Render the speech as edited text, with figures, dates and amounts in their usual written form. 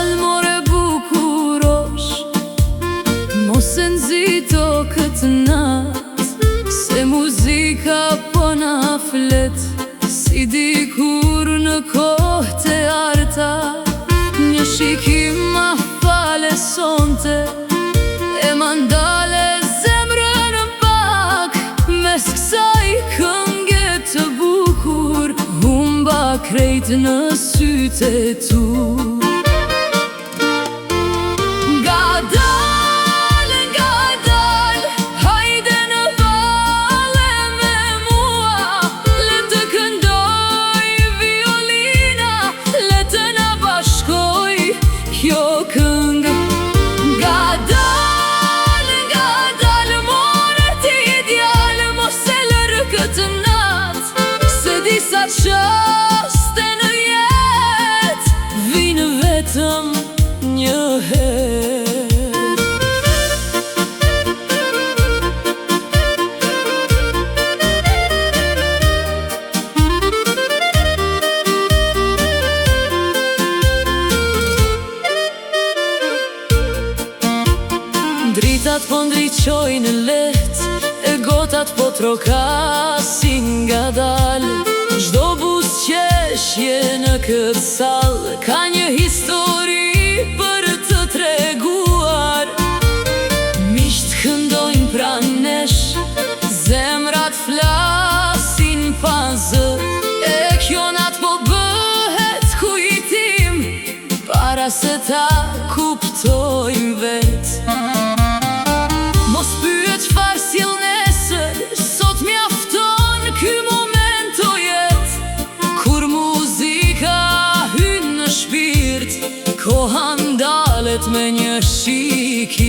dal more bukurosh, mos e nxito këtë nat, se muzika po na flet, si dikur në kohë të arta. Një shikim ma fale sonte, e ma ndale zemrën në pak. Mes kësaj këngë të bukur, humba krejt në sytë e tu. Kjo këngë ngadal more ti ideal, mos e lërë këtë nat, se disa qaste në jet vinë vetëm një herë. Dritat po ndriqojnë let, e gotat po trokasin ngadal. Çdo buzëqeshje në këtë sallë ka një histori për të treguar. Miqt këndojnë pranë nesh, zemrat flasin pa zë, e kjo nat po bëhet kujtim, para se ta kuptojmë vetë. Mos pyet çfarë sjell nesër, sot mjafton ky moment o jet. Kur muzika hyn në shpirt, koha ndalet me një shikim.